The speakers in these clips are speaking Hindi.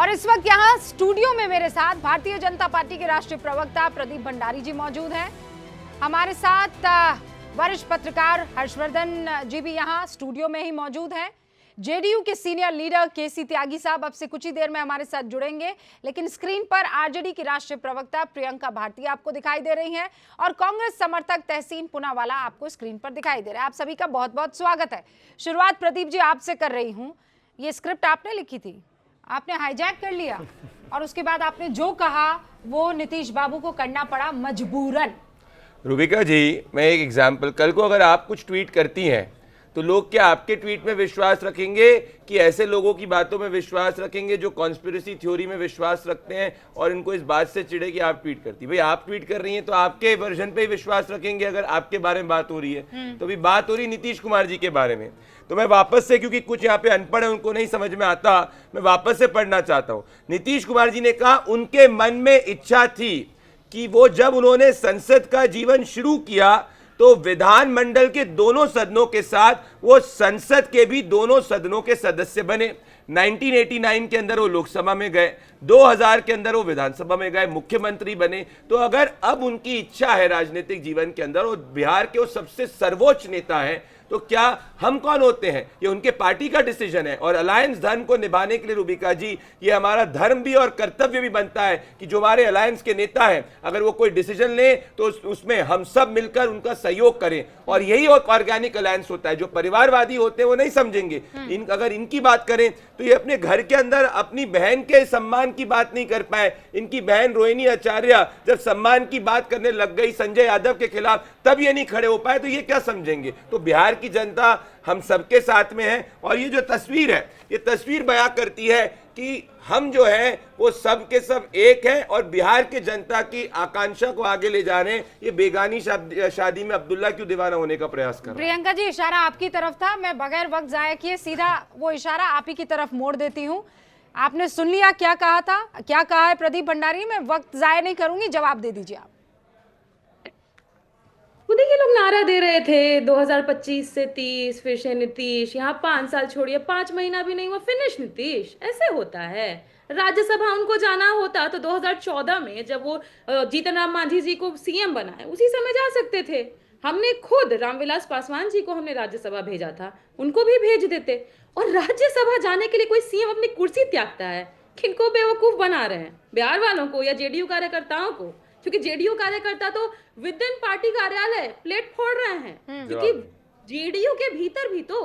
और इस वक्त यहाँ स्टूडियो में मेरे साथ भारतीय जनता पार्टी के राष्ट्रीय प्रवक्ता प्रदीप भंडारी जी मौजूद हैं। हमारे साथ वरिष्ठ पत्रकार हर्षवर्धन जी भी यहाँ स्टूडियो में ही मौजूद हैं। जेडीयू के सीनियर लीडर केसी त्यागी साहब अब से कुछ ही देर में हमारे साथ जुड़ेंगे, लेकिन स्क्रीन पर आरजेडी की राष्ट्रीय प्रवक्ता प्रियंका भारती आपको दिखाई दे रही हैं और कांग्रेस समर्थक तहसीन पूनावाला आपको स्क्रीन पर दिखाई दे रहे हैं। आप सभी का बहुत बहुत स्वागत है। शुरुआत प्रदीप जी आपसे कर रही हूँ। ये स्क्रिप्ट आपने लिखी थी, आपने हाईजैक कर लिया और उसके बाद आपने जो कहा वो नीतीश बाबू को करना पड़ा मजबूरन। रूबिका जी, मैं एक एग्जाम्पल, कल को अगर आप कुछ ट्वीट करती हैं तो लोग क्या आपके ट्वीट में विश्वास रखेंगे कि ऐसे लोगों की बातों में विश्वास रखेंगे जो कॉन्स्पिरेसी थ्योरी में विश्वास रखते हैं और इनको इस बात से चिढ़े कि आप ट्वीट करती? भाई आप ट्वीट कर रही हैं तो आपके वर्जन पे ही विश्वास रखेंगे अगर आपके बारे में बात हो रही है। तो अभी बात हो रही नीतीश कुमार जी के बारे में, तो मैं वापस से, क्योंकि कुछ यहाँ पे अनपढ़ है उनको नहीं समझ में आता, मैं वापस से पढ़ना चाहता हूँ। नीतीश कुमार जी ने कहा उनके मन में इच्छा थी कि वो जब उन्होंने संसद का जीवन शुरू किया तो विधानमंडल के दोनों सदनों के साथ वो संसद के भी दोनों सदनों के सदस्य बने। 1989 के अंदर वो लोकसभा में गए, 2000 के अंदर वो विधानसभा में गए, मुख्यमंत्री बने। तो अगर अब उनकी इच्छा है राजनीतिक जीवन के अंदर, वो बिहार के वो सबसे सर्वोच्च नेता हैं, तो क्या हम कौन होते हैं? ये उनके पार्टी का डिसीजन है। और अलायंस धर्म को निभाने के लिए रूबिका जी, ये हमारा धर्म भी और कर्तव्य भी बनता है कि जो हमारे अलायंस के नेता हैं अगर वो कोई डिसीजन ले तो उसमें हम सब मिलकर उनका सहयोग करें। और यही ऑर्गेनिक अलायंस होता है। जो परिवारवादी होते हैं वो नहीं समझेंगे। अगर इनकी बात करें तो ये अपने घर के अंदर अपनी बहन के सम्मान की बात नहीं कर पाए। इनकी बहन रोहिणी आचार्य जब सम्मान की बात करने लग गई संजय यादव के खिलाफ, तब ये नहीं खड़े हो पाए, तो ये क्या समझेंगे? तो बिहार की जनता हम सबके साथ में है। और ये जो तस्वीर है, ये तस्वीर बयां करती है कि हम जो है वो सब के सब एक हैं और बिहार के जनता की आकांक्षा को आगे ले जा रहे हैं। ये बेगानी शादी में अब्दुल्ला क्यों दीवाना होने का प्रयास कर रहे हैं? प्रियंका जी, इशारा आपकी तरफ था। मैं बगैर वक्त जाया किए सीधा वो इशारा आप ही की तरफ मोड़ देती हूँ। आपने सुन लिया क्या कहा था, क्या कहा है प्रदीप भंडारी? मैं वक्त जाया नहीं करूंगी, जवाब दे दीजिए आप। खुद ही ये लोग नारा दे रहे थे 2025 से 30, फिर से नीतीश, यहाँ 5 साल छोड़िए, 5 महीना भी नहीं हुआ फिनिश नीतीश। ऐसे होता है। राज्यसभा उनको जाना होता तो 2014 में जब वो जीतन राम मांझी जी को सीएम बनाए उसी समय जा सकते थे। हमने खुद रामविलास पासवान जी को हमने राज्यसभा भेजा था, उनको भी भेज देते। और राज्यसभा जाने के लिए कोई सीएम अपनी कुर्सी त्यागता है? किनको बेवकूफ बना रहे हैं? बिहार वालों को या जेडीयू कार्यकर्ताओं को? क्योंकि जेडीयू कार्यकर्ता तो विद इन पार्टी कार्यालय प्लेट फोड़ रहे हैं, क्योंकि जेडीयू के भीतर भी तो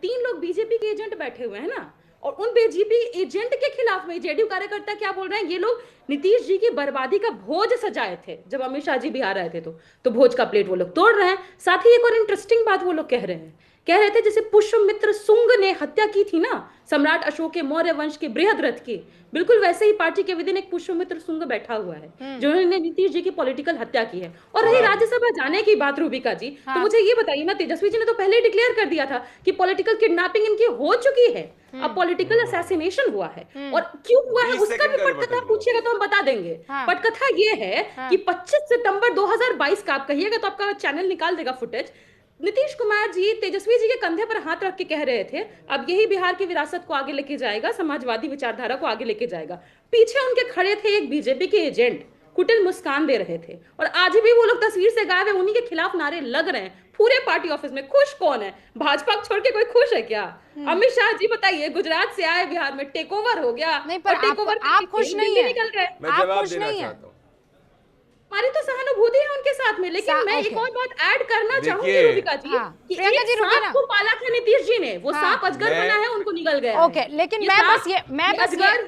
3 लोग बीजेपी के एजेंट बैठे हुए हैं ना। और उन बीजेपी एजेंट के खिलाफ में जेडीयू कार्यकर्ता क्या बोल रहे हैं? ये लोग नीतीश जी की बर्बादी का भोज सजाए थे जब अमित शाह जी बिहार आए थे, तो भोज का प्लेट वो लोग तोड़ रहे हैं। साथ ही एक और इंटरेस्टिंग बात वो लोग कह रहे थे जैसे पुष्यमित्र शुंग ने हत्या की थी ना सम्राट अशोक के मौर्य वंश के बृहद्रथ की, बिल्कुल वैसे ही पार्टी के विदिन एक पुष्यमित्र शुंग बैठा हुआ है जो उन्होंने नीतीश जी की पॉलिटिकल हत्या की है। और रही राज्यसभा जाने की बात रूबिका जी, तो मुझे ये बताइए ना, तेजस्वी जी ने तो पहले ही डिक्लेयर कर दिया था कि पॉलिटिकल किडनैपिंग इनकी हो चुकी है, अब पॉलिटिकल असैसिनेशन हुआ है। और क्यों हुआ है उसका भी पटकथा पूछिएगा तो हम बता देंगे। पटकथा ये है कि 25 सितंबर 2022 का, आप कहिएगा तो आपका चैनल निकाल देगा फुटेज, नीतीश कुमार जी तेजस्वी जी के कंधे पर हाथ रख के कह रहे थे अब यही बिहार की विरासत को आगे लेके जाएगा, समाजवादी विचारधारा को आगे लेके जाएगा। पीछे उनके खड़े थे एक बीजेपी के एजेंट, कुटिल मुस्कान दे रहे थे। और आज भी वो लोग तस्वीर से गायब है, उन्हीं के खिलाफ नारे लग रहे हैं पूरे पार्टी ऑफिस में। खुश कौन है? भाजपा छोड़ के कोई खुश है क्या? अमित शाह जी बताइए, गुजरात से आए, बिहार में टेक ओवर हो गया। नहीं, पर टेक ओवर आप खुश नहीं है, निकल गए। मैं जवाब देना चाहता हूं। हमारी तो सहानुभूति है उनके साथ में, लेकिन मैं एक और बात ऐड करना चाहूंगी रूबिका जी, कि प्रियंका जी रुकिए ना, सांप को पाला था नीतीश जी ने, वो सांप अजगर बना है, उनको निगल गया है। ओके, लेकिन मैं बस ये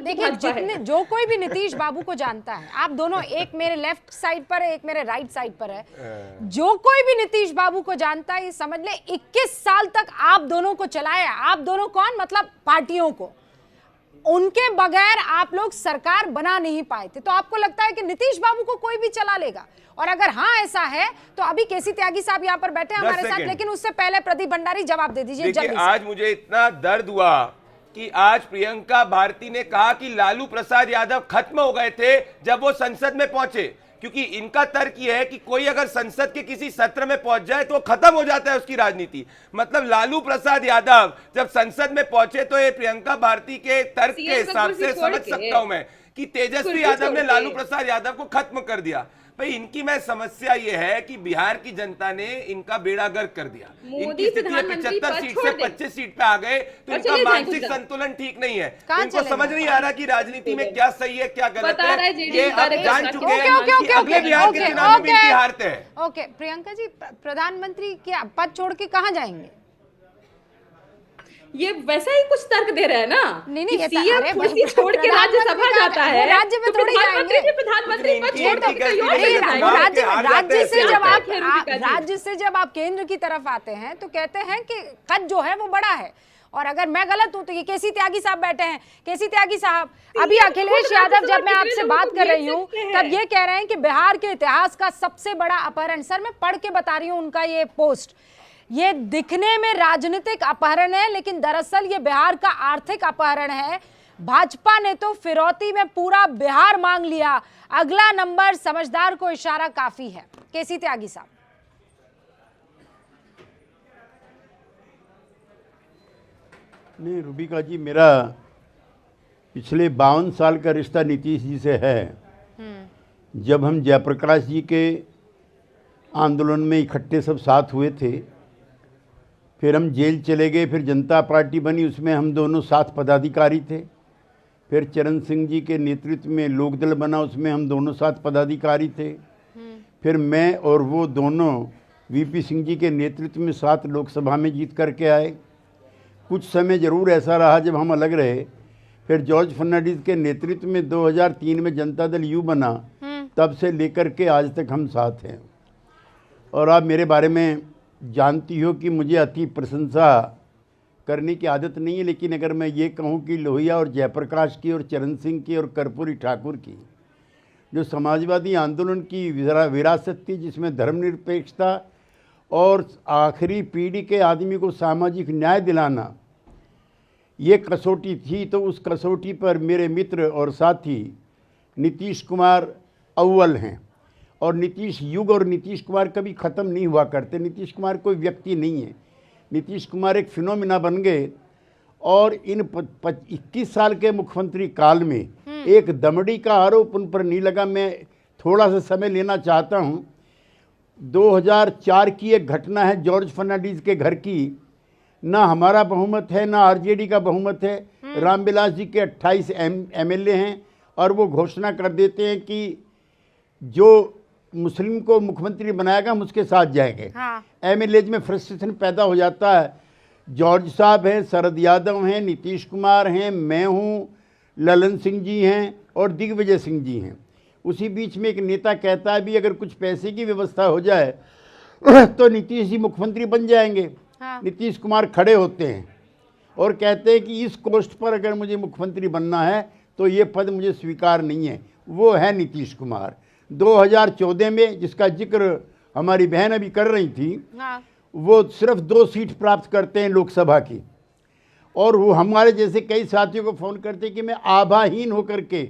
देखिए, जितने जो कोई भी नीतीश बाबू को जानता है, आप दोनों, एक मेरे लेफ्ट साइड पर है, एक मेरे राइट साइड पर है, जो कोई भी नीतीश बाबू को जानता है, ये समझ ले 21 साल तक आप दोनों को चलाया। आप दोनों कौन? मतलब पार्टियों को। उनके बगैर आप लोग सरकार बना नहीं पाए थे। तो आपको लगता है कि नीतीश बाबू को कोई भी चला लेगा? और अगर हाँ ऐसा है तो अभी केसी त्यागी साहब यहाँ पर बैठे हैं हमारे साथ, लेकिन उससे पहले प्रदीप भंडारी जवाब दे दीजिए जल्दी से। आज मुझे इतना दर्द हुआ कि आज प्रियंका भारती ने कहा कि लालू प्रसाद यादव खत्म हो गए थे जब वो संसद में पहुंचे। क्योंकि इनका तर्क यह है कि कोई अगर संसद के किसी सत्र में पहुंच जाए तो खत्म हो जाता है उसकी राजनीति। मतलब लालू प्रसाद यादव जब संसद में पहुंचे तो ये प्रियंका भारती के तर्क के हिसाब से समझ सकता हूं मैं कि तेजस्वी यादव ने लालू प्रसाद यादव को खत्म कर दिया। भाई इनकी मैं समस्या ये है कि बिहार की जनता ने इनका बेड़ा गर्क कर दिया। इनकी स्थिति 75 सीट से 25 सीट पे आ गए तो इनका मानसिक संतुलन ठीक नहीं है। इनको समझ नहीं आ रहा कि राजनीति में क्या सही है क्या गलत है। ये अब जान चुके हैं कि अगले बिहार के चुनाव में इनकी हारते हैं। ओके प्रियंका जी, प्रधानमंत्री क्या पद छोड़ के कहाँ जाएंगे? ये वैसा ही कुछ तर्क दे रहे हैं ना। नहीं ये सीएम कुर्सी छोड़ के राज्यसभा जाता है, राज्य में थोड़ी जाएंगे। प्रधानमंत्री पद छोड़ के राज्य से जब आप केंद्र की तरफ आते हैं तो कहते हैं कि कद जो है वो बड़ा है। और अगर मैं गलत हूं तो ये केसी त्यागी साहब बैठे हैं, केसी त्यागी साहब अभी अखिलेश यादव जब मैं आपसे बात कर रही हूँ तब ये कह रहे हैं कि बिहार के इतिहास का सबसे बड़ा अपहरण। सर मैं पढ़ के बता रही हूँ उनका ये पोस्ट, ये दिखने में राजनीतिक अपहरण है लेकिन दरअसल ये बिहार का आर्थिक अपहरण है। भाजपा ने तो फिरौती में पूरा बिहार मांग लिया, अगला नंबर समझदार को इशारा काफी है। केसी त्यागी साहब। नहीं रूबिका जी, मेरा पिछले 52 साल का रिश्ता नीतीश जी से है। जब हम जयप्रकाश जी के आंदोलन में इकट्ठे सब साथ हुए थे, फिर हम जेल चले गए, फिर जनता पार्टी बनी, उसमें हम दोनों साथ पदाधिकारी थे। फिर चरण सिंह जी के नेतृत्व में लोकदल बना, उसमें हम दोनों साथ पदाधिकारी थे। फिर मैं और वो दोनों वीपी सिंह जी के नेतृत्व में साथ लोकसभा में जीत करके आए। कुछ समय ज़रूर ऐसा रहा जब हम अलग रहे। फिर जॉर्ज फर्नांडिस के नेतृत्व में 2003 में जनता दल यू बना, तब से लेकर के आज तक हम साथ हैं। और आप मेरे बारे में जानती हो कि मुझे अति प्रशंसा करने की आदत नहीं है, लेकिन अगर मैं ये कहूँ कि लोहिया और जयप्रकाश की और चरण सिंह की और कर्पूरी ठाकुर की जो समाजवादी आंदोलन की विरासत थी, जिसमें धर्मनिरपेक्षता और आखिरी पीढ़ी के आदमी को सामाजिक न्याय दिलाना ये कसौटी थी, तो उस कसौटी पर मेरे मित्र और साथी नीतीश कुमार अव्वल हैं। और नीतीश युग और नीतीश कुमार कभी ख़त्म नहीं हुआ करते। नीतीश कुमार कोई व्यक्ति नहीं है, नीतीश कुमार एक फिनोमिना बन गए। और इन 21 साल के मुख्यमंत्री काल में एक दमड़ी का आरोप उन पर नहीं लगा। मैं थोड़ा सा समय लेना चाहता हूँ। 2004 की एक घटना है जॉर्ज फर्नांडिस के घर की। ना हमारा बहुमत है ना आरजेडी का बहुमत है। रामविलास जी के 28 एमएलए हैं और वो घोषणा कर देते हैं कि जो मुस्लिम को मुख्यमंत्री बनाएगा हम उसके साथ जाएंगे। एमएलएज में फ्रस्ट्रेशन पैदा हो जाता है। जॉर्ज साहब हैं, शरद यादव हैं, नीतीश कुमार हैं, मैं हूँ, ललन सिंह जी हैं और दिग्विजय सिंह जी हैं। उसी बीच में एक नेता कहता है भी अगर कुछ पैसे की व्यवस्था हो जाए तो नीतीश जी मुख्यमंत्री बन जाएंगे। नीतीश कुमार खड़े होते हैं और कहते हैं कि इस पोस्ट पर अगर मुझे मुख्यमंत्री बनना है तो ये पद मुझे स्वीकार नहीं है। वो है नीतीश कुमार। 2014 में जिसका जिक्र हमारी बहन अभी कर रही थी, वो सिर्फ 2 सीट प्राप्त करते हैं लोकसभा की। और वो हमारे जैसे कई साथियों को फ़ोन करते कि मैं आभाहीन होकर के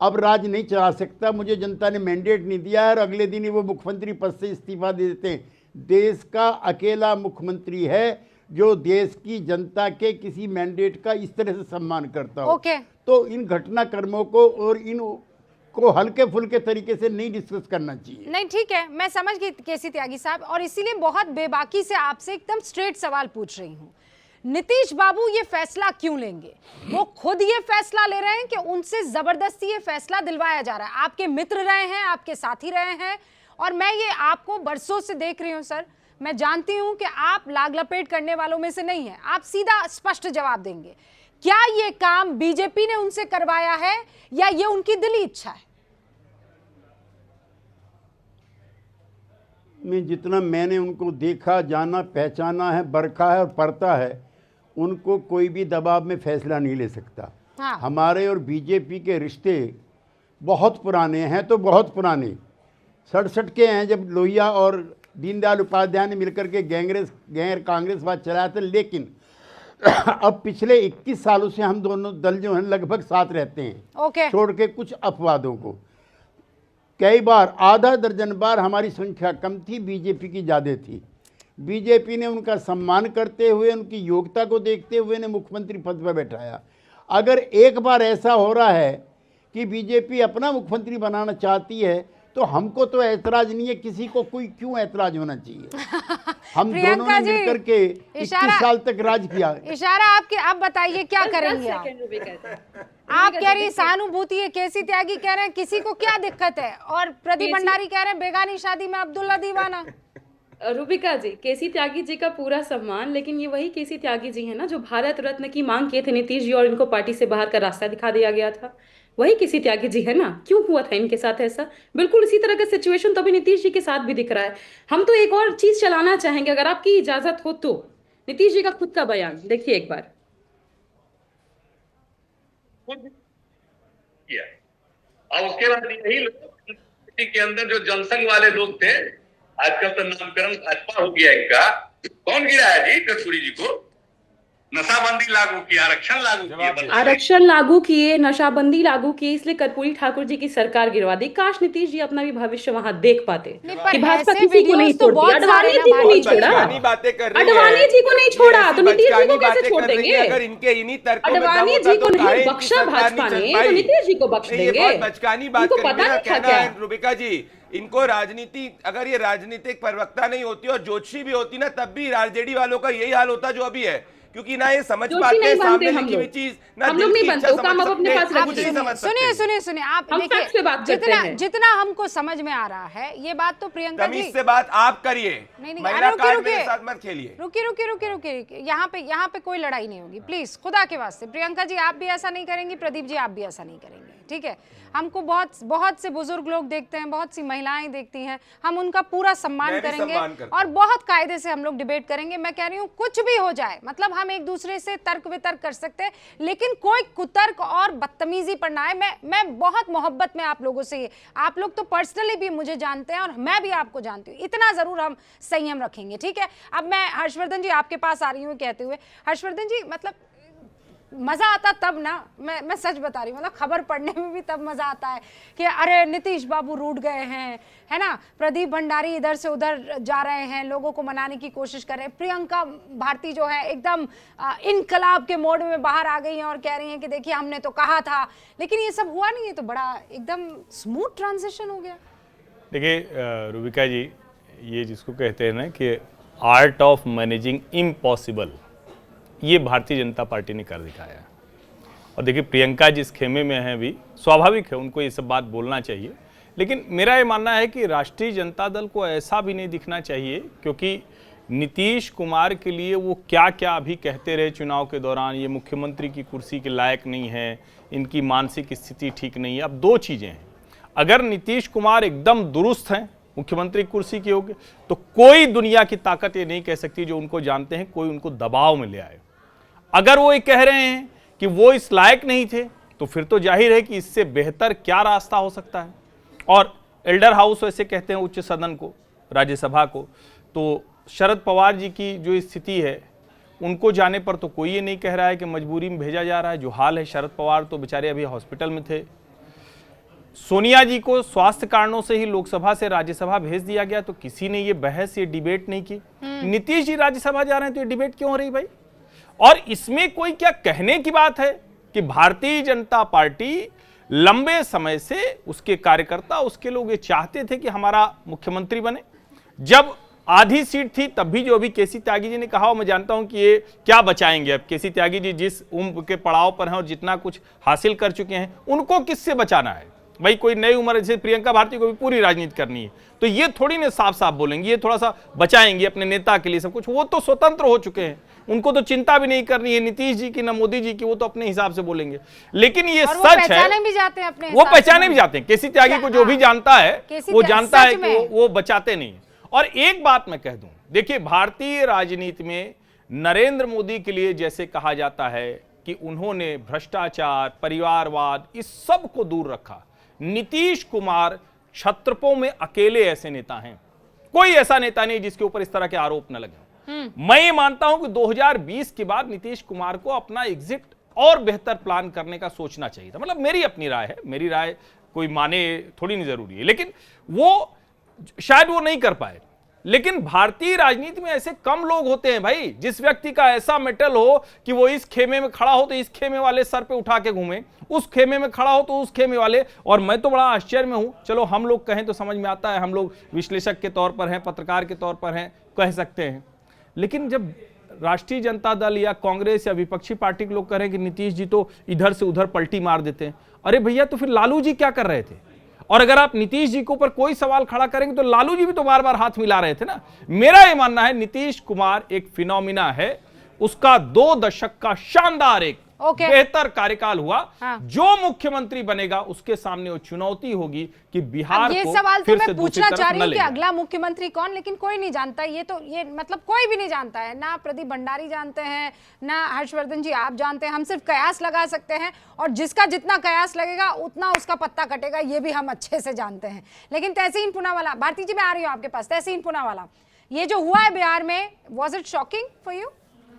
अब राज नहीं चला सकता, मुझे जनता ने मैंडेट नहीं दिया है, और अगले दिन ही वो मुख्यमंत्री पद से इस्तीफा दे देते हैं। देश का अकेला मुख्यमंत्री है जो देश की जनता के किसी मैंडेट का इस तरह से सम्मान करता हो। तो इन घटनाक्रमों को और इन को हल्के फुल्के तरीके से नहीं डिस्कस करना चाहिए। नहीं ठीक है, मैं समझ गई केसी त्यागी साहब, और इसीलिए बहुत बेबाकी से आपसे एकदम स्ट्रेट सवाल पूछ रही हूँ। नीतीश बाबू ये फैसला क्यों लेंगे? वो खुद ये फैसला ले रहे हैं कि उनसे जबरदस्ती ये फैसला दिलवाया जा रहा है? आपके मित्र रहे हैं, आपके साथी रहे हैं, और मैं ये आपको बरसों से देख रही हूँ सर। मैं जानती हूँ कि आप लाग लपेट करने वालों में से नहीं है, आप सीधा स्पष्ट जवाब देंगे। क्या ये काम बीजेपी ने उनसे करवाया है या ये उनकी दिली इच्छा है? मैं जितना मैंने उनको देखा, जाना, पहचाना है, बरखा है और पढ़ता है, उनको कोई भी दबाव में फैसला नहीं ले सकता। हमारे और बीजेपी के रिश्ते बहुत पुराने हैं, तो बहुत पुराने 67 के हैं, जब लोहिया और दीनदयाल उपाध्याय ने मिलकर के गैर कांग्रेसवाद चलाया था। लेकिन अब पिछले 21 सालों से हम दोनों दल जो हैं लगभग साथ रहते हैं, छोड़ के कुछ अपवादों को। कई बार, आधा दर्जन बार हमारी संख्या कम थी, बीजेपी की ज़्यादा थी। बीजेपी ने उनका सम्मान करते हुए, उनकी योग्यता को देखते हुए ने मुख्यमंत्री पद पर बैठाया। अगर एक बार ऐसा हो रहा है कि बीजेपी अपना मुख्यमंत्री बनाना चाहती है तो हमको तो ऐतराज नहीं है, किसी को कोई क्यों ऐतराज होना चाहिए? हम दोनों ने मिलकर के 21 साल तक राज किया। इशारा आपके, आप बताइए क्या करेंगे आप? आप कह रही सहानुभूति है, केसी त्यागी कह रहे हैं किसी को क्या दिक्कत है, और प्रदीप भंडारी कह रहे हैं बेगानी शादी में अब्दुल्ला दीवाना। रूबिका जी, केसी त्यागी जी का पूरा सम्मान, लेकिन ये वही केसी त्यागी जी है ना जो भारत रत्न की मांग किए थे नीतीश जी, और इनको पार्टी से बाहर का रास्ता दिखा दिया गया था। वही केसी त्यागी जी है ना। क्यों हुआ था इनके साथ ऐसा? बिल्कुल इसी तरह का सिचुएशन तो अभी नीतीश जी के साथ भी दिख रहा है। हम तो एक और चीज चलाना चाहेंगे, अगर आपकी इजाजत हो तो। नीतीश जी का खुद का बयान देखिए एक बार। और उसके बाद यही लोग के अंदर जो जनसंघ वाले लोग थे, आजकल तो नामकरण भाजपा हो गया इनका, कौन गिराया जी कस्तूरी जी को? नशाबंदी लागू की, आरक्षण लागू किए, आरक्षण लागू किए, नशाबंदी लागू की, इसलिए कर्पूरी ठाकुर जी की सरकार गिरवा दी। काश नीतीश जी अपना भी भविष्य वहां देख पाते कि भाजपा किसी को नहीं छोड़ती। अडवाणी जी को नहीं छोड़ा, अडवाणी जी को नहीं छोड़ा तो नीतीश जी को कैसे छोड़ देंगे? अगर इनके इन्हीं तर्कों में अडवाणी जी को नहीं बख्शा भाजपा ने तो नीतीश जी को बख्श देंगे? बचकानी बात उनको पता नहीं था क्या? रूबिका जी, इनको राजनीति, अगर ये राजनीतिक प्रवक्ता नहीं होती और ज्योतिषी भी होती ना, तब भी आरजेडी वालों का यही हाल होता जो अभी है, क्योंकि ना ये समझ पाते हैं सामने लिखी हुई चीज, ना हम लोग नहीं बनते, वो काम आप अपने पास रखते हैं। सुनिए आप देखिए, जितना हमको समझ में आ रहा है ये बात, तो प्रियंका जी से बात आप करिए, महिला कार्ड मेरे साथ मत खेलिए। रुकिए, यहाँ पे कोई लड़ाई नहीं होगी, प्लीज खुदा के वास्ते। प्रियंका जी आप भी ऐसा नहीं करेंगी, प्रदीप जी आप भी ऐसा नहीं करेंगे, ठीक है? हमको बहुत से बुजुर्ग लोग देखते हैं, बहुत सी महिलाएं देखती हैं, हम उनका पूरा सम्मान करेंगे और बहुत कायदे से हम लोग डिबेट करेंगे। मैं कह रही हूँ कुछ भी हो जाए, मतलब हम एक दूसरे से तर्क वितर्क कर सकते हैं, लेकिन कोई कुतर्क और बदतमीजी पर ना आए। मैं बहुत मोहब्बत में आप लोगों से, आप लोग तो पर्सनली भी मुझे जानते हैं और मैं भी आपको जानती हूँ, इतना जरूर हम संयम रखेंगे, ठीक है? अब मैं हर्षवर्धन जी आपके पास आ रही हूँ कहते हुए, हर्षवर्धन जी मतलब मजा आता तब ना, मैं सच बता रही हूँ, मतलब खबर पढ़ने में भी तब मजा आता है कि अरे नीतीश बाबू रूठ गए हैं, है ना, प्रदीप भंडारी इधर से उधर जा रहे हैं, लोगों को मनाने की कोशिश कर रहे हैं, प्रियंका भारती जो है एकदम इनकलाब के मोड में बाहर आ गई हैं और कह रही हैं कि देखिए हमने तो कहा था, लेकिन ये सब हुआ नहीं है, तो बड़ा एकदम स्मूथ ट्रांजिशन हो गया। देखिए रूबिका जी, ये जिसको कहते हैं ना कि आर्ट ऑफ मैनेजिंग इम्पॉसिबल, ये भारतीय जनता पार्टी ने कर दिखाया है। और देखिए प्रियंका जिस खेमे में है भी स्वाभाविक है, उनको ये सब बात बोलना चाहिए, लेकिन मेरा ये मानना है कि राष्ट्रीय जनता दल को ऐसा भी नहीं दिखना चाहिए, क्योंकि नीतीश कुमार के लिए वो क्या क्या अभी कहते रहे चुनाव के दौरान, ये मुख्यमंत्री की कुर्सी के लायक नहीं है, इनकी मानसिक स्थिति ठीक नहीं है। अब दो चीज़ें हैं, अगर नीतीश कुमार एकदम दुरुस्त हैं, मुख्यमंत्री कुर्सी के योग्य, तो कोई दुनिया की ताकत ये नहीं कह सकती, जो उनको जानते हैं, कोई उनको दबाव में ले आए। अगर वो ये कह रहे हैं कि वो इस लायक नहीं थे, तो फिर तो जाहिर है कि इससे बेहतर क्या रास्ता हो सकता है। और एल्डर हाउस वैसे कहते हैं उच्च सदन को, राज्यसभा को, तो शरद पवार जी की जो स्थिति है उनको जाने पर तो कोई ये नहीं कह रहा है कि मजबूरी में भेजा जा रहा है। जो हाल है, शरद पवार तो बेचारे अभी हॉस्पिटल में थे, सोनिया जी को स्वास्थ्य कारणों से ही लोकसभा से राज्यसभा भेज दिया गया, तो किसी ने ये बहस, ये डिबेट नहीं की। नीतीश जी राज्यसभा जा रहे हैं तो ये डिबेट क्यों हो रही भाई? और इसमें कोई क्या कहने की बात है कि भारतीय जनता पार्टी लंबे समय से, उसके कार्यकर्ता, उसके लोग ये चाहते थे कि हमारा मुख्यमंत्री बने। जब आधी सीट थी तब भी जो अभी केसी त्यागी जी ने कहा, मैं जानता हूं कि ये क्या बचाएंगे। अब केसी त्यागी जी जिस उम्र के पड़ाव पर हैं और जितना कुछ हासिल कर चुके हैं, उनको किससे बचाना है भाई? कोई नई उम्र, जैसे प्रियंका भारती को भी पूरी राजनीति करनी है, तो ये थोड़ी ना साफ साफ बोलेंगे, ये थोड़ा सा बचाएंगे अपने नेता के लिए सब कुछ। वो तो स्वतंत्र हो चुके हैं, उनको तो चिंता भी नहीं करनी है नीतीश जी की, ना मोदी जी की, वो तो अपने हिसाब से बोलेंगे। लेकिन ये सच है, वो पहचाने भी जाते हैं। केसी त्यागी को जो भी जानता है वो जानता है कि वो बचाते नहीं। और एक बात मैं कह दूं, देखिए भारतीय राजनीति में नरेंद्र मोदी के लिए जैसे कहा जाता है कि उन्होंने भ्रष्टाचार, परिवारवाद, इस सब को दूर रखा, नीतीश कुमार छत्रपों में अकेले ऐसे नेता हैं। कोई ऐसा नेता नहीं जिसके ऊपर इस तरह के आरोप न लगे। मैं ये मानता हूं कि 2020 के बाद नीतीश कुमार को अपना एग्जिट और बेहतर प्लान करने का सोचना चाहिए था। मतलब मेरी अपनी राय है, मेरी राय कोई माने थोड़ी नहीं जरूरी है, लेकिन वो शायद वो नहीं कर पाए। लेकिन भारतीय राजनीति में ऐसे कम लोग होते हैं भाई, जिस व्यक्ति का ऐसा मेटल हो कि वो इस खेमे में खड़ा हो तो इस खेमे वाले सर पे उठा के घूमे, उस खेमे में खड़ा हो तो उस खेमे वाले। और मैं तो बड़ा आश्चर्य में हूं, चलो हम लोग कहें तो समझ में आता है, हम लोग विश्लेषक के तौर पर हैं, पत्रकार के तौर पर हैं, कह सकते हैं। लेकिन जब राष्ट्रीय जनता दल या कांग्रेस या विपक्षी पार्टी के लोग कह रहे हैं कि नीतीश जी तो इधर से उधर पलटी मार देते हैं, अरे भैया तो फिर लालू जी क्या कर रहे थे? और अगर आप नीतीश जी के ऊपर कोई सवाल खड़ा करेंगे तो लालू जी भी तो बार बार हाथ मिला रहे थे ना। मेरा यह मानना है नीतीश कुमार एक फिनोमिना है, उसका 2 दशक का शानदार एक बेहतर कार्यकाल हुआ। हाँ। जो मुख्यमंत्री बनेगा उसके सामने वो चुनौती होगी कि बिहार ये को सवाल तो फिर मैं से पूछना चाह रही हूँ कि अगला मुख्यमंत्री कौन, लेकिन कोई नहीं जानता। ये मतलब कोई भी नहीं जानता है, ना प्रदीप भंडारी जानते हैं, ना हर्षवर्धन जी आप जानते हैं। हम सिर्फ कयास लगा सकते हैं, और जिसका जितना कयास लगेगा उतना उसका पत्ता कटेगा, ये भी हम अच्छे से जानते हैं। लेकिन तहसीन पूनावाला, भारती जी मैं आ रही हूँ आपके पास। तहसीन पूनावाला, ये जो हुआ है बिहार में, was it shocking for you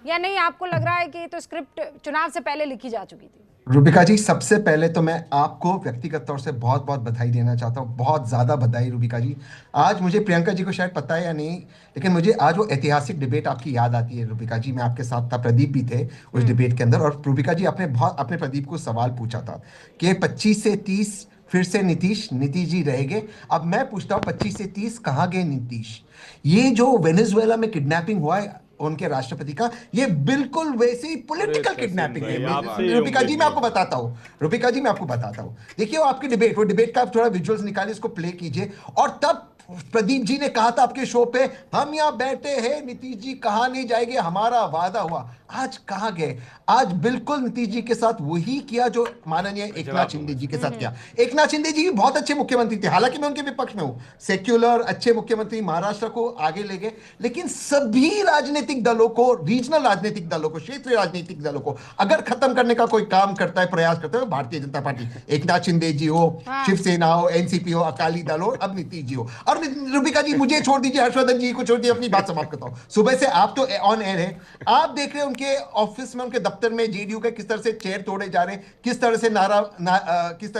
या नहीं? आपको लग रहा है कि तो स्क्रिप्ट चुनाव से पहले लिखी जा चुकी थी? रूबिका जी, सबसे पहले तो मैं आपको व्यक्तिगत तौर से बहुत बहुत बधाई देना चाहता हूँ, बहुत ज़्यादा बधाई रूबिका जी। आज मुझे प्रियंका जी को शायद पता है या नहीं, लेकिन मुझे आज वो ऐतिहासिक डिबेट आपकी याद आती है रूबिका जी। मैं आपके साथ था, प्रदीप भी थे उस डिबेट के अंदर, और रूबिका जी आपने प्रदीप को सवाल पूछा था कि 25 से 30 फिर से नीतीश जी रहेंगे। अब मैं पूछता हूँ 25 से 30 कहाँ गए नीतीश? ये जो वेनेजुएला में किडनैपिंग हुआ है उनके राष्ट्रपति का, ये बिल्कुल वैसे ही पॉलिटिकल किडनैपिंग है। रूबिका जी मैं आपको बताता हूँ, देखिए वो आपकी डिबेट, वो डिबेट का आप थोड़ा विजुअल्स निकालिए, इसको प्ले कीजिए। और तब प्रदीप जी ने कहा था आपके शो पे, हम यहाँ बैठे हैं, नीतीश जी कहाँ नहीं जाएंगे, हमारा वादा हुआ। आज कहाँ गए? आज बिल्कुल नीतीश जी के साथ वही किया जो माननीय एकनाथ शिंदे जी के साथ किया। एकनाथ शिंदे जी भी बहुत अच्छे मुख्यमंत्री थे, हालांकि मैं उनके विपक्ष में हूं, सेक्युलर अच्छे मुख्यमंत्री, महाराष्ट्र को आगे ले गए। लेकिन सभी राजनीतिक दलों को, रीजनल राजनीतिक दलों को, क्षेत्रीय राजनीतिक दलों को अगर खत्म करने का कोई काम करता है, प्रयास करता है, भारतीय जनता पार्टी, एकनाथ शिंदे जी हो, शिवसेना हो, एनसीपी हो, अकाली दल हो, अब नीतीश जी हो। और रूबिका जी मुझे छोड़ दीजिए, हर्षवर्धन जी को छोड़ दीजिए, अपनी बात समाप्त करता हूं। सुबह से आप तो ऑन एयर है, आप देख रहे हैं उनके ऑफिस में, उनके दफ्तर में जेडीयू के किस तरह से चेयर तोड़े जा रहे हैं, किस तरह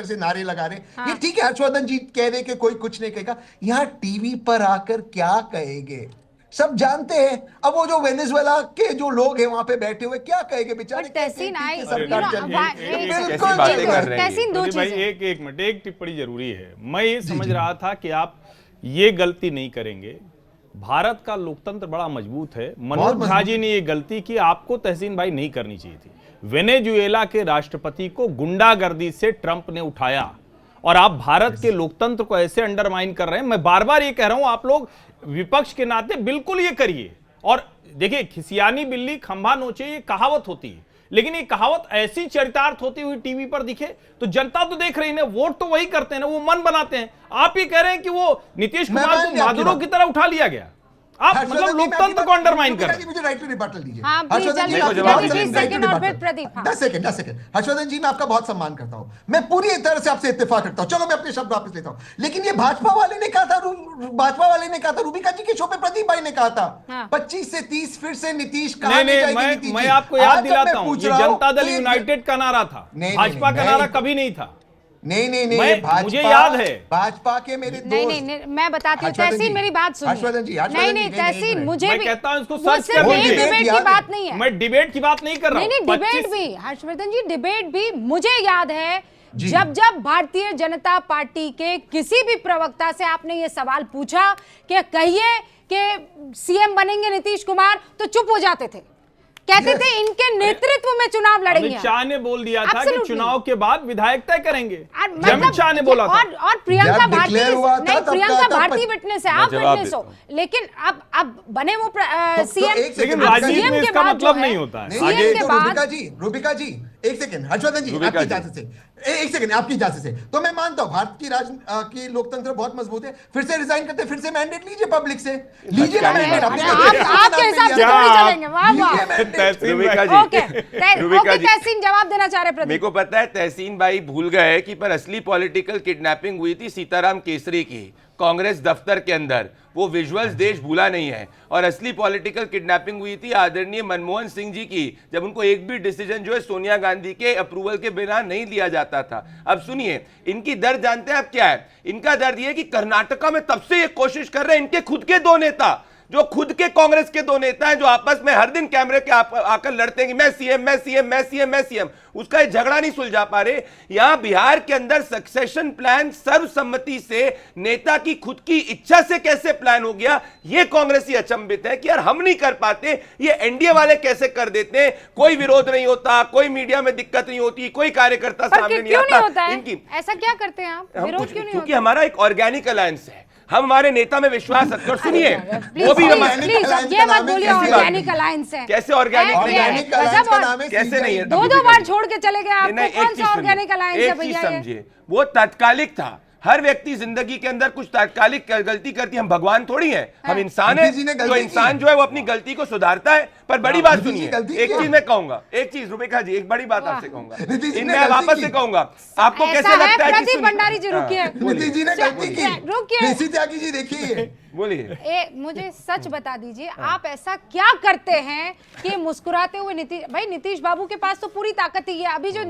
से नारे लगा रहे हैं। ये ठीक है, हर्षवर्धन जी कह रहे कि कोई कुछ नहीं कहेगा, यहाँ टीवी पर आकर क्या कहेंगे सब जानते हैं। अब वो जो वेनेजुएला के जो लोग हैं वहां पे बैठे हुए क्या कहेंगे बेचारे? तहसीन एक मिनट, एक टिप्पणी जरूरी है। मैं ये समझ रहा था कि आप ये गलती नहीं करेंगे। भारत का लोकतंत्र बड़ा मजबूत है। मनोज झा जी ने ये गलती की, आपको तहसीन भाई नहीं करनी चाहिए थी। वेनेजुएला के राष्ट्रपति को गुंडागर्दी से ट्रंप ने उठाया, और आप भारत के लोकतंत्र को ऐसे अंडरमाइन कर रहे हैं। मैं बार बार ये कह रहा हूं, आप लोग विपक्ष के नाते बिल्कुल ये करिए। और देखिए, खिसियानी बिल्ली खंभा नोचे, ये कहावत होती है, लेकिन ये कहावत ऐसी चरितार्थ होती हुई टीवी पर दिखे तो जनता तो देख रही है, वोट तो वही करते हैं ना, वो मन बनाते हैं। आप ये कह रहे हैं कि वो नीतीश कुमार को मादुरों की तरह उठा लिया गया। आप मतलब लोकतंत्र को अंडरमाइन कर रहे हैं। मुझे राइट टू रिबटल दीजिए। हर्षवर्धन जी, 10 सेकंड। हर्षवर्धन जी मैं आपका बहुत सम्मान करता हूं, मैं पूरी तरह से आपसे इत्तेफाक करता हूं। चलो मैं अपने शब्द वापस लेता हूं, लेकिन ये भाजपा वाले ने कहा था, रूबिका जी के शो पे प्रदीप भाई ने कहा था 25 से 30 फिर से नीतीश कहां ले जाएंगे? मैं आपको याद दिलाता हूं, ये जनता दल यूनाइटेड का नारा था, भाजपा का नारा कभी नहीं था। नहीं, मुझे याद है भाजपा के मेरे दोस्त। नहीं, मैं बताती हूँ तहसीन, मेरी बात सुनिए। नहीं तहसीन, मुझे मैं भी कहता हूं इसको सर्च सिर्फ डिबेट की बात नहीं है, मैं डिबेट की बात नहीं कर रहा हूं। नहीं डिबेट भी, हर्षवर्धन जी डिबेट भी मुझे याद है। जब भारतीय जनता पार्टी के किसी भी प्रवक्ता से आपने ये सवाल पूछा कि कहिए कि सीएम बनेंगे नीतीश कुमार, तो चुप हो जाते थे, कहते थे इनके नेतृत्व में चुनाव लड़ेंगे। अमित शाह ने बोल दिया था कि चुनाव के बाद विधायक तय करेंगे, मतलब अमित शाह ने बोला था। और प्रियंका भारती विटनेस है, आप विटनेस हो, लेकिन अब बने वो सीएम। लेकिन राजनीति में इसका मतलब नहीं होता है। आगे रूबिका जी एक सेकंड, हर्षवर्धन जी आपकी इजाजत से, एक सेकंड आपकी इजाजत से, तो मैं मानता हूं भारत की लोकतंत्र बहुत मजबूत है। फिर से रिजाइन करते, फिर से मैंडेट लीजिए, पब्लिक से लीजिए मैंडेट, आपके हिसाब से थोड़ी चलेंगे। वाह वाह, तहसीन रुबिका भाई। जी, ओके रुबिका जी, तहसीन जवाब देना चाह रहे मेरे प्रदीप। को पता है तहसीन भाई भूल गए कि पर असली पॉलिटिकल किडनैपिंग हुई थी सीताराम केसरी की कांग्रेस दफ्तर के अंदर, वो विजुअल्स देश भूला नहीं है। और असली पॉलिटिकल किडनैपिंग हुई थी आदरणीय मनमोहन सिंह जी की, जब उनको एक भी डिसीजन जो है सोनिया गांधी के अप्रूवल के बिना नहीं लिया जाता था। अब सुनिए, इनकी दर्द जानते हैं अब क्या है? इनका दर्द ये कि कर्नाटका में तब से ये कोशिश कर रहे हैं, इनके खुद के दो नेता, जो खुद के कांग्रेस के दो नेता हैं, जो आपस में हर दिन कैमरे के आकर लड़ते हैं कि मैं सीएम, मैं सीएम, मैं सीएम, मैं सीएम, उसका ये झगड़ा नहीं सुलझा पा रहे। यहां बिहार के अंदर सक्सेशन प्लान सर्वसम्मति से नेता की खुद की इच्छा से कैसे प्लान हो गया, ये कांग्रेसी अचंभित है कि यार हम नहीं कर पाते, ये एनडीए वाले कैसे कर देते हैं। कोई विरोध नहीं होता, कोई मीडिया में दिक्कत नहीं होती, कोई कार्यकर्ता पर सामने नहीं क्यों नहीं होता आता। है? इनकी ऐसा क्या करते हैं आप? विरोध क्यों नहीं क्योंकि होता? हमारा एक ऑर्गेनिक अलायंस है, हम हमारे नेता में विश्वास रखते हैं। और सुनिए, प्लीज वो भी प्लीज हमारे प्लीज alliance ये का मत नाम है बोलिए कैसी ऑर्गेनिक अलायंस है। कैसे ऑर्गेनिक नहीं है? ऑर्गेनिक अलायंस का नाम है कैसे नहीं है? CPI। दो बार छोड़ के चले गए नहीं, आपको, नहीं, कौन एक चीज सा सुनिए, ऑर्गेनिक अलायंस है एक चीज भैया ये? समझिए, वो तात्कालिक था। हर व्यक्ति जिंदगी के अंदर कुछ तात्कालिक गलती करती है, हम भगवान थोड़ी हैं, हम इंसान हैं। नीतीश जी ने तो गलती इंसान की। जो है वो अपनी गलती को सुधारता है। पर बड़ी बात नीतीश जी सुनिए, गलती एक किया। चीज मैं कहूंगा, एक चीज रुबिका जी, एक बड़ी बात आपसे कहूंगा, नीतीश जी ने मैं वापस गलती से की। कहूंगा, आपको ऐसा कैसे है, लगता है कि प्रदीप भंडारी जी, रुकिए। नीतीश जी ने गलती की। रुकिए। केसी त्यागी जी देखिए, बोलिए। मुझे सच बता दीजिए, आप ऐसा क्या करते हैं कि मुस्कुराते हुए नीतीश बाबू के पास तो पूरी ताकत ही है। अभी जो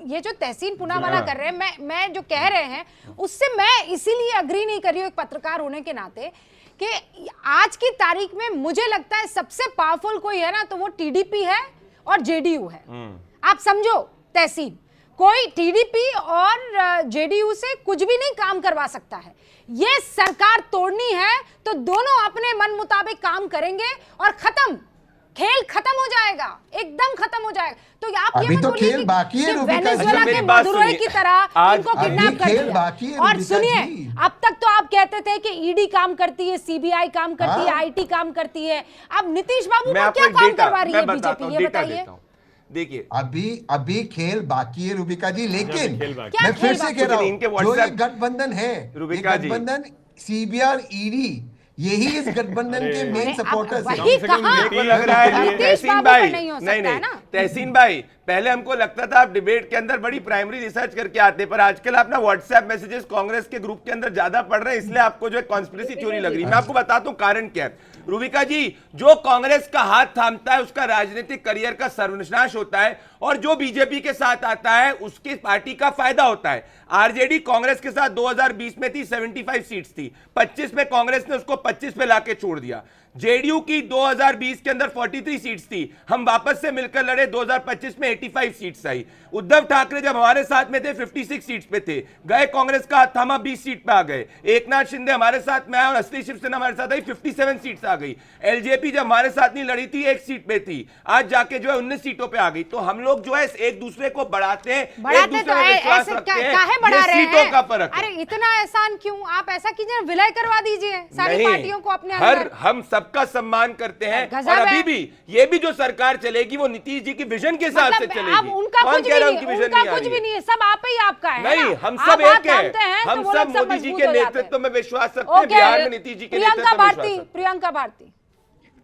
ये जो तहसीन पूनावाला कर रहे हैं, मैं जो कह रहे हैं उससे मैं इसीलिए अग्री नहीं कर रही हूँ एक पत्रकार होने के नाते, कि आज की तारीख में मुझे लगता है सबसे पावरफुल कोई है ना तो वो टीडीपी है और जेडीयू है। आप समझो तहसीन, कोई टीडीपी और जेडीयू से कुछ भी नहीं काम करवा सकता है। ये सरकार तोड़नी है तो दोनों अपने मन मुताबिक काम करेंगे और खत्म, खेल खत्म हो जाएगा, एकदम खत्म हो जाएगा। तो आप ये अभी मत तो बोलिए खेल कि बाकी है, रुबिका जी। वेनेजुएला अच्छा, के मेरी बात मदुरोई सुनिए। की तरह आज इनको अभी किडनैप कर खेल दिया। बाकी है, और रुबिका सुनिए, जी। अब तक तो आप कहते थे कि ईडी काम करती है, सीबीआई काम करती है, हाँ। आईटी काम करती है। अब नीतीश बाबू मैं को आपको क्या एक काम डेटा करवा रही है मैं बताता बीजेपी, हूं, ये डेटा बताइए। देता हूं। देखिए, अभी खेल बाकी है रुबिका जी, लेकिन खेल बाकी क्या मैं फिर खेल से बाकी कह रहा है? हूँ, इनके जो ये WhatsApp गठबंधन है, ये रुबिका जी। गठबंधन सीबीआई और ईडी, यही इस गठबंधन के मेन अरे, सपोर्टर्स अब हैं। वही कम से कम कहा। ये मेरे को लग रहा है नीतीश तहसीन बाबू भाई, का नहीं हो नहीं सकता है नहीं ना। तहसीन भाई, पहले हमको लगता था आप डिबेट के अंदर बड़ी प्राइमरी रिसर्च करके आते, पर आजकल आप ना व्हाट्सएप मैसेजेस कांग्रेस के ग्रुप के अंदर ज्यादा पढ़ रहे हैं, इसलिए आपको जो है कॉन्स्पिरेसी थ्योरी लग रही है। मैं आपको बताता हूं कारण क्या है। रुबिका जी, जो कांग्रेस का हाथ थामता है उसका राजनीतिक करियर का सर्वनाश होता है, और जो बीजेपी के साथ आता है उसकी पार्टी का फायदा होता है। आरजेडी कांग्रेस के साथ 2020 में थी, 75 सीट्स थी, 25 में कांग्रेस ने उसको 25 पे लाके छोड़ दिया। जेडीयू की 2020 के अंदर 43 सीट्स थी, हम वापस से मिलकर लड़े, 2025 में 85 सीट्स आई। उद्धव ठाकरे जब हमारे साथ में थे 56 सीट्स पे थे, गए कांग्रेस का हाथ थामा, 20 सीट पे आ गए। एकनाथ शिंदे हमारे साथ में आए और असली शिवसेना हमारे साथ आई, 57 सीट्स आ गई। एलजेपी जब हमारे साथ नहीं लड़ी थी, 1 सीट पे थी, आज जाके जो है 19 सीटों पे आ गई। तो हम लोग जो है एक दूसरे को बढ़ाते हैं, एक दूसरे तो में विश्वास ऐसे रखते हैं, काहे बढ़ा ये रहे सीटों हैं? का फर्क है। अरे इतना एहसान क्यों? आप ऐसा कीजिए, विलय करवा दीजिए सारी नहीं, पार्टियों को अपने हर अंदर। हम सबका सम्मान करते हैं, गजब और अभी है। भी ये भी जो सरकार चलेगी वो नीतीश जी की विजन के हिसाब से मतलब चलेगी। अब उनका कौन कुछ कह भी रहा है नहीं, उनकी विजन उनका नहीं आ कुछ रही भी है? नहीं है, सब आप ही आपका है नहीं, ना? हम आप सब हाथ एक हैं, थामते हैं तो हम वो सब लोग मोदी जी मजबूत के हो जाते नेतृत्व हैं। में विश्वास रखते हैं, ओके, बिहार में नीतीश जी के प्रियंका नेतृत्व में विश्वास भारती, रखते हैं। प्रियंका भारती।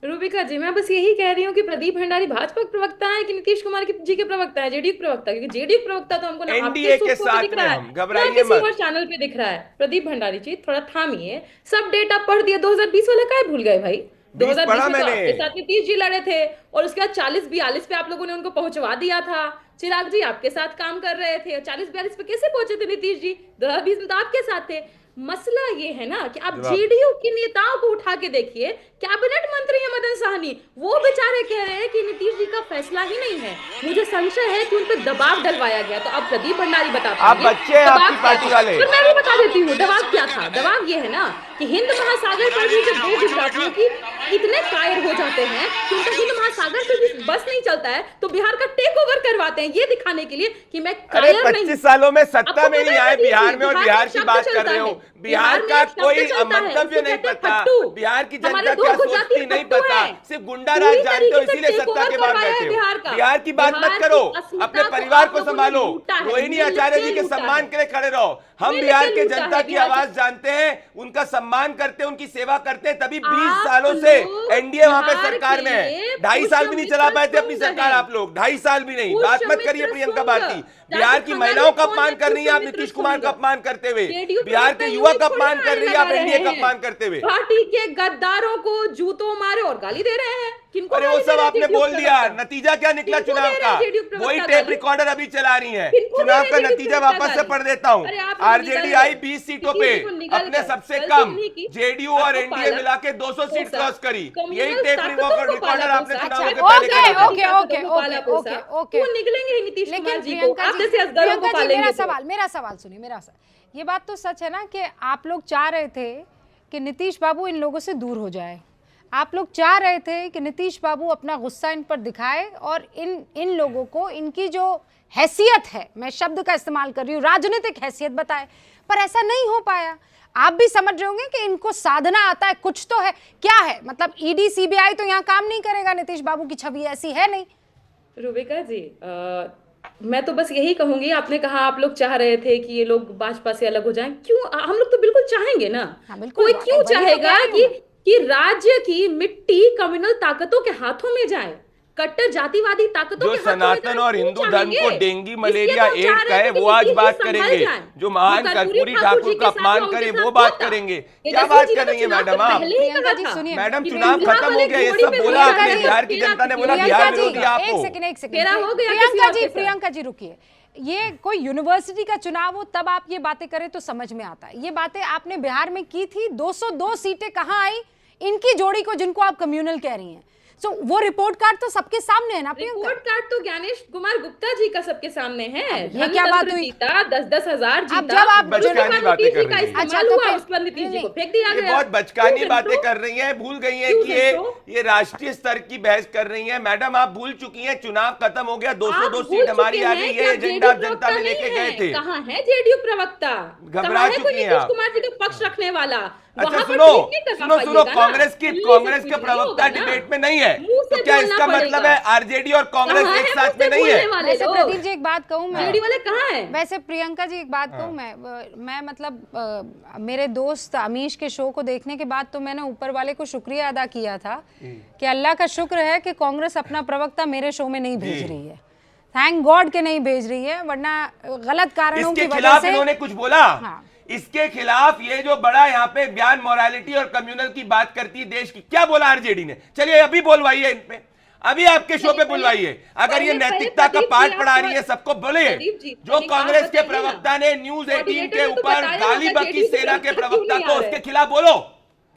रूबिका जी, मैं बस यही कह रही हूँ कि प्रदीप भंडारी भाजपा के प्रवक्ता है कि नीतीश कुमार जी के प्रवक्ता है, जेडीयू के प्रवक्ता? क्योंकि जेडीयू के प्रवक्ता तो हमको ना NDA आपके के सूट पे साथ दिख में रहा है, हम, घबराइए ना किसी मत। और चैनल पे दिख रहा है। प्रदीप भंडारी जी, थोड़ा थामिए, सब डेटा पढ़ दिया, 2020 वाला काहे भूल गए भाई? 2020 पढ़ा में तो मैंने। आपके साथ नीतीश जी लड़े थे, और उसके बाद 40-42 पे आप लोगों ने उनको पहुंचवा दिया था। चिराग जी आपके साथ काम कर रहे थे, 40-42 पे कैसे पहुंचे थे नीतीश जी? 2020 में तो आपके साथ थे। मसला ये है ना कि आप जेडीयू के नेताओं को उठा के देखिए, कैबिनेट मंत्री है मदन साहनी, वो बेचारे कह रहे हैं कि नीतीश जी का फैसला ही नहीं है। मुझे संशय है कि उन पर दबाव डलवाया गया। तो अब प्रदीप भंडारी बताते आप बच्चे हैं आपकी पार्टी वाले। मैं भी बता देती हूँ दबाव क्या था। दबाव ये है ना कि हिंद महासागर पर भी जब 2 गुजरातियों की इतने कायर हो जाते हैं कि उनका हिंद महासागर से भी बस नहीं चलता है, तो बिहार का टेक ओवर करवाते हैं, ये दिखाने के लिए कि मैं अरे कायर नहीं। 25 सालों में सत्ता आपको में पता नहीं है आए कि बिहार में, और बिहार की शब्द बात कर चलता रहे हो। है। बिहार में का एक शब्द कोई चलता है, मंतव्य उसको नहीं कहते हैं पता, पट्टू। बिहार की हमारे जनता दो क्या गुजराती सोचती नहीं पट्टू पता, हैं। सिर्फ गुंडा पूरी राज जानते हो, तरीके से इसीलिए टेक सत्ता ओवर के बाद करवाया है बैठे बिहार हो। का। बिहार की बात बिहार मत की करो, अस्मिता अपने को परिवार आप को लोगों ने संभालो। लूटा है, रोहिणी मिल आचार्य के जी के लूटा सम्मान है। के लिए खड़े रहो। हम मैंने बिहार क्या के लूटा जनता है? की बिहार आवाज जानते हैं, उनका सम्मान करते हैं, उनकी सेवा करते हैं, तभी 20 आप सालों से लोग एनडीए वहां पे बिहार सरकार के में है। लिए 2.5 साल भी नहीं चला पाए थे अपनी पुष्यमित्र सरकार सुंग आप लोग, 2.5 साल भी नहीं। बात मत करिए पुष्यमित्र प्रियंका सुंग। भारती, जाके बिहार की खंगाली महिलाओं का कौन अपमान है कर रही है आप पुष्यमित्र नीतीश कुमार सुंग? का अपमान करते हुए, जेडीयू बिहार के प्रवक्ता युवा यूं का थोड़ी अपमान ना कर रही है आप लगा एनडीए रहे का हैं। अपमान करते हुए। पार्टी के गद्दारों को जूतों मारे और गाली दे रहे हैं। किनको अरे वो गाली दे सब रहे हैं आपने जेडीयू बोल दिया, प्रवक्ता? नतीजा क्या निकला किनको चुनाव दे रहे का, हैं जेडीयू प्रवक्ता वही टेप गाली? रिकॉर्डर अभी चला रही हैं। किनको दे चुनाव रहे का हैं जेडीयू नतीजा प्रवक्ता वापस से गाली? पढ़ देता हूं। अरे आप लोग आरजेडी निगल आई गए। 20 सीटों किसी पे, को निगल अपने गए। सबसे गलती कम नहीं की। जेडीयू और आपको एनडीए पाला मिला के 200 सीट पोसा। क्रॉस करी। यही कम्युनल टेप ताकतों को रिकॉर्डर पाला आपने पोसा। चुनावों के अच्छा, पहले ओके करा था। ओके ओके ताकतों को पाला ओके पोसा। ओके ओके वो निकलेंगे ही नीतीश लेकिन कुमार जी को। प्रियंका आप जी, जैसे असगरों को प्रियंका जी, पालेंगे मेरा सवाल सुनिए, ये बात तो सच है ना कि आप लोग चाह रहे थे कि नीतीश बाबू इन लोगों से दूर हो जाए, आप लोग चाह रहे थे कि नीतीश बाबू अपना गुस्सा इन पर दिखाए और इन लोगों को इनकी जो हैसियत है, मैं शब्द का इस्तेमाल कर रही हूँ, राजनीतिक हैसियत बताए, पर ऐसा नहीं हो पाया। आप भी समझ रहे होंगे कि इनको साधना आता है, कुछ तो है, क्या है, मतलब ईडी सीबीआई तो यहाँ काम नहीं करेगा, नीतीश बाबू की छवि ऐसी है नहीं। रुबिका जी, मैं तो बस यही कहूंगी, आपने कहा आप लोग चाह रहे थे कि ये लोग भाजपा से अलग हो जाएं, क्यों? हम लोग तो बिल्कुल चाहेंगे ना। हाँ, बिल्कुल, कोई क्यों वही तो चाहेगा कह रही हूँ कि राज्य की मिट्टी कम्युनल ताकतों के हाथों में जाए, कट्टर जातिवादी ताकतों जो के हाथों में जाए? सनातन और क्यों हिंदू धर्म चाहेंगे? को डेंगू इसलिए मलेरिया तो हम चाह एड्स का रहे है थे वो कि आज नीतीश बात जी संभल करेंगे, जाएं। जो महान कर्पूरी कर्पूरी ठाकुर ठाकुर जी का के साथ अपमान उनके करे साथ वो बात होता। करेंगे। तेजस्वी क्या बात जी ने तो करेंगे चुनाव मैडम से आप? पहले ही प्रियंका कहा जी था सुनिए, मैडम कि चुनाव बिहार खत्म वाले हो गया, ये घोड़ी सब पे बोला प्रियंका आपने, जी, बिहार की फेरा जनता ने बोला फेरा बिहार हो विरोधी गया। आप एक हो। सेकंड फेरा हो गया किसी प्रियंका और जी, के साथ। प्रियंका जी रुकिए, ये कोई यूनिवर्सिटी का चुनाव हो तब आप ये बातें करें तो समझ में आता है, ये बातें आपने बिहार में की थी, 202 सीटें कहाँ आई इनकी जोड़ी को, जिनको आप कम्युनल कह रही हैं। सो वो रिपोर्ट कार्ड तो सबके सामने है ना प्रियंका। रिपोर्ट कार्ड तो ज्ञानेश कुमार गुप्ता जी का सबके सामने है। ये क्या बात हुई? जीता 10-10 हजार जीता। अब जब आप बचकानी बातें कर रही हैं। अच्छा, अच्छा तो हुआ, फिर- उस पर नीतीश जी नहीं, को फेंक दिया ये गया। बहुत बचकानी क्यों बातें जनतो? कर रही हैं, भूल गई हैं क्यों कि जनतो? ये राष्ट्रीय स्तर की बहस कर रही हैं। मैडम आप भूल चुकी हैं, चुनाव खत्म हो गया, 202 आप भूल सीट हमारी चुके आ हैं गई कि है, आप एजेंडा जेडीयू जनता में प्रवक्ता लेके नहीं गए हैं। थे। कहाँ है जेडीयू प्रवक्ता? घबरा कहाँ है कोई चुकी हैं नीतीश आप। कुमार जी का पक्ष रखने वाला? अच्छा वहाँ पर सुनो ट्वीट नहीं करवा सुनो पाइएगा ना। कांग्रेस दिल्ली से के ट्वीट नहीं प्रवक्ता होगा ना। डिबेट में नहीं है, मुंह से तो क्या बोलना इसका पड़ेगा। मतलब है आरजेडी और कांग्रेस कहाँ एक है साथ मुंह में से नहीं है? बोलने वाले वैसे लोग? प्रदीप जी एक बात कहूँ मैं, जेडी वाले कहाँ हैं? वैसे प्रियंका जी एक बात कहूँ मैं मतलब मेरे दोस्त अमीश के शो को देखने के बाद तो मैंने ऊपर वाले को शुक्रिया अदा किया था कि अल्लाह का शुक्र है कि कांग्रेस अपना प्रवक्ता मेरे शो में नहीं भेज रही है, थैंक गॉड के नहीं भेज रही है, वरना गलत कारणों की इसके वजह खिलाफ से इन्होंने कुछ बोला? हाँ। इसके खिलाफ ये जो बड़ा यहाँ पे बयान मोरालिटी और कम्युनल की बात करती है देश की, क्या बोला आरजेडी ने? चलिए अभी बोलवाइए इन पे, अभी आपके शो पे बुलवाइए। अगर ये नैतिकता का पाठ पढ़ा रही है सबको, बोलिए जो कांग्रेस के प्रवक्ता ने न्यूज 18 के ऊपर गाली बकी सेना के प्रवक्ता को, उसके खिलाफ बोलो,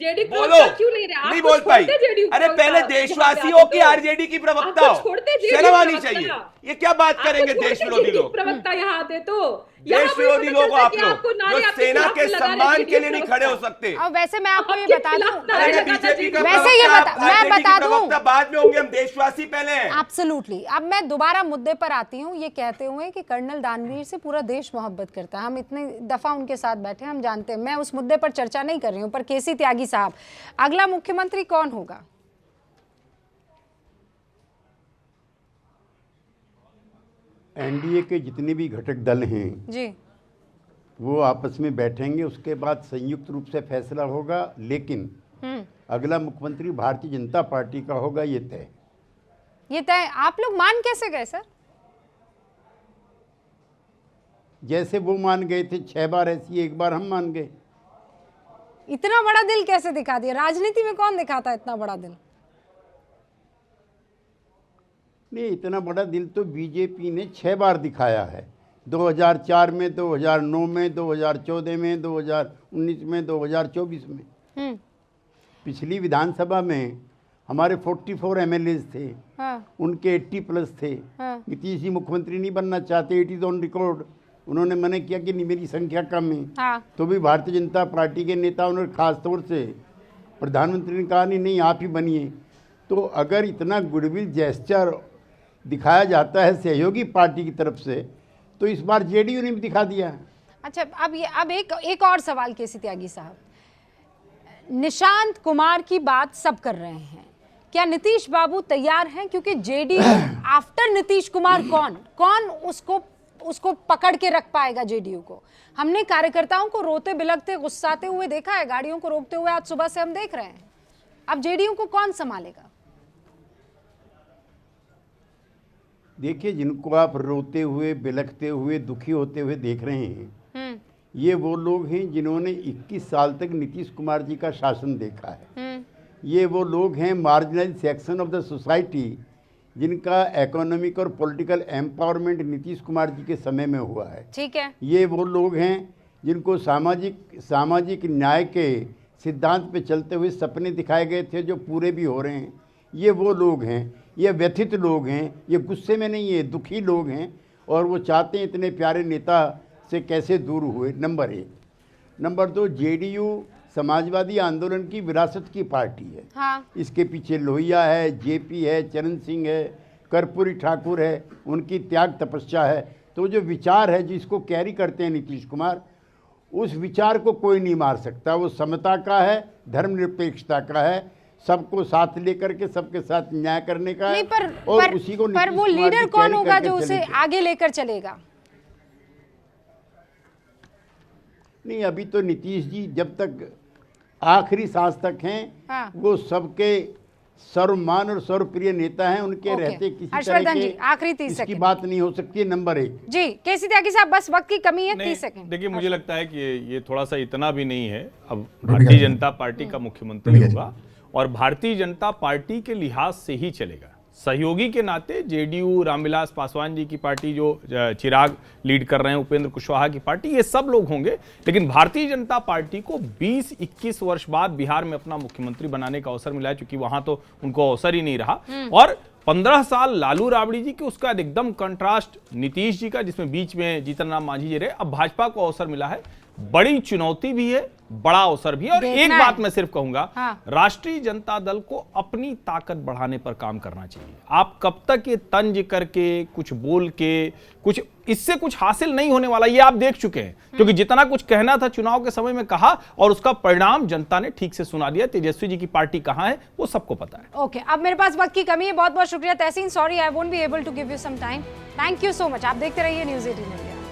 जेडी बोलो। प्रवक्ता क्यों नहीं रहे? आप नहीं तो बोल पाई। छोड़ते जेडीयू अरे प्रवक्ता पहले जहाँ पे देशवासी आते हो कि तो। आरजेडी की प्रवक्ता आपको हो, छोड़ते जेडीयू शर्म आनी प्रवक्ता। चाहिए। ये क्या बात करेंगे आपको देश छोड़ते विरोधी जेडीयू लोग, प्रवक्ता यहाँ आते तो देश विरोधी लोग आप लोग जो सेना के सम्मान के लिए नहीं खड़े हो सकते। और वैसे मैं आपको ये आपके बता दूं, खिलाफ अरे लड़ाई बीजेपी का वैसे ये प्रवक्ता, मैं RJD की बता दूं। प्रवक्ता बाद में होंगे, हम देशवासी पहले हैं। एब्सोल्युटली। अब मैं दोबारा मुद्दे पर आती हूँ, ये कहते हुए कि कर्नल दानवीर से पूरा देश मोहब्बत करता है, हम इतने दफा उनके साथ बैठे, हम जानते हैं, मैं उस मुद्दे पर चर्चा नहीं कर रही हूँ। पर केसी त्यागी साहब, अगला मुख्यमंत्री कौन होगा? एनडीए के जितने भी घटक दल हैं जी, वो आपस में बैठेंगे, उसके बाद संयुक्त रूप से फैसला होगा, लेकिन अगला मुख्यमंत्री भारतीय जनता पार्टी का होगा, ये तय। ये तय आप लोग मान कैसे गए सर? जैसे वो मान गए थे 6 बार, ऐसी एक बार हम मान गए। इतना बड़ा दिल कैसे दिखा दिया? राजनीति में कौन दिखाता है इतना बड़ा दिल? नहीं, इतना बड़ा दिल तो बीजेपी ने 6 बार दिखाया है, 2004 में, 2009 में, 2014 में, 2019 में, 2024 में। पिछली विधानसभा में हमारे 44 एमएलएज थे, हाँ, उनके 80+ थे। हाँ। नीतीश जी मुख्यमंत्री नहीं बनना चाहते, इट इज़ ऑन रिकॉर्ड। उन्होंने मना किया कि नहीं, मेरी संख्या कम है। हाँ। तो भी भारतीय जनता पार्टी के नेताओं ने, खासतौर से प्रधानमंत्री ने कहा, नहीं नहीं आप ही बनिए। तो अगर इतना गुडविल जेस्चर दिखाया जाता है सहयोगी पार्टी की तरफ से, तो इस बार जेडीयू ने भी दिखा दिया। अच्छा, अब एक और सवाल केसी त्यागी साहब, निशांत कुमार की बात सब कर रहे हैं, क्या नीतीश बाबू तैयार हैं? क्योंकि जेडीयू आफ्टर नीतीश कुमार कौन उसको उसको पकड़ के रख पाएगा जेडीयू को। हमने कार्यकर्ताओं को रोते बिलखते गुस्साते हुए देखा है, गाड़ियों को रोकते हुए आज सुबह से हम देख रहे हैं। अब जेडीयू को कौन संभालेगा? देखिए, जिनको आप रोते हुए बिलखते हुए दुखी होते हुए देख रहे हैं, ये वो लोग हैं जिन्होंने 21 साल तक नीतीश कुमार जी का शासन देखा है। ये वो लोग हैं marginal section of the society जिनका इकोनॉमिक और पॉलिटिकल एम्पावरमेंट नीतीश कुमार जी के समय में हुआ है। ठीक है। ये वो लोग हैं जिनको सामाजिक न्याय के सिद्धांत पे चलते हुए सपने दिखाए गए थे जो पूरे भी हो रहे हैं। ये वो लोग हैं, ये व्यथित लोग हैं, ये गुस्से में नहीं है, दुखी लोग हैं, और वो चाहते हैं इतने प्यारे नेता से कैसे दूर हुए। नंबर 1। नंबर 2, जेडीयू समाजवादी आंदोलन की विरासत की पार्टी है। हाँ। इसके पीछे लोहिया है, जेपी है, चरण सिंह है, कर्पूरी ठाकुर है, उनकी त्याग तपस्या है। तो जो विचार है जिसको कैरी करते हैं नीतीश कुमार, उस विचार को कोई नहीं मार सकता। वो समता का है, धर्मनिरपेक्षता का है, सबको साथ लेकर के सबके साथ न्याय करने का है। नहीं, उसी को पर वो लीडर कौन होगा जो उसे आगे लेकर चलेगा? नहीं, अभी तो नीतीश जी जब तक आखिरी सांस तक हैं, हाँ। वो सबके सर्वमान और सर्वप्रिय नेता हैं। उनके रहते किसी तरह हर्षवर्धन जी, के आखिरी 30 इसकी सेकंड बात नहीं हो सकती है। नंबर 1 जी, केसी त्यागी साहब, बस वक्त की कमी है, 30 सेकंड। देखिए, मुझे लगता है कि ये थोड़ा सा इतना भी नहीं है। अब भारतीय जनता पार्टी का मुख्यमंत्री होगा और भारतीय जनता पार्टी के लिहाज से ही चलेगा। सहयोगी के नाते जेडीयू, रामविलास पासवान जी की पार्टी जो चिराग लीड कर रहे हैं, उपेंद्र कुशवाहा की पार्टी, ये सब लोग होंगे। लेकिन भारतीय जनता पार्टी को 20-21 वर्ष बाद बिहार में अपना मुख्यमंत्री बनाने का अवसर मिला है, क्योंकि वहां तो उनको अवसर ही नहीं रहा। और 15 साल लालू राबड़ी जी के, उसका एकदम कंट्रास्ट नीतीश जी का, जिसमें बीच में जीतन राम मांझी जी रहे। अब भाजपा को अवसर मिला है, बड़ी चुनौती भी है, बड़ा अवसर भी है। और एक बात मैं सिर्फ कहूंगा, हाँ। राष्ट्रीय जनता दल को अपनी ताकत बढ़ाने पर काम करना चाहिए। आप कब तक ये तंज करके, कुछ बोल के, कुछ इससे कुछ हासिल नहीं होने वाला, ये आप देख चुके हैं। क्योंकि जितना कुछ कहना था चुनाव के समय में कहा, और उसका परिणाम जनता ने ठीक से सुना दिया। तेजस्वी जी की पार्टी कहां है वो सबको पता है। ओके, अब मेरे पास वक्त की कमी है। बहुत बहुत शुक्रिया Tahseen, sorry I won't be able to give you some time. Thank you so much. आप देखते रहिए न्यूज़ 18 इंडिया।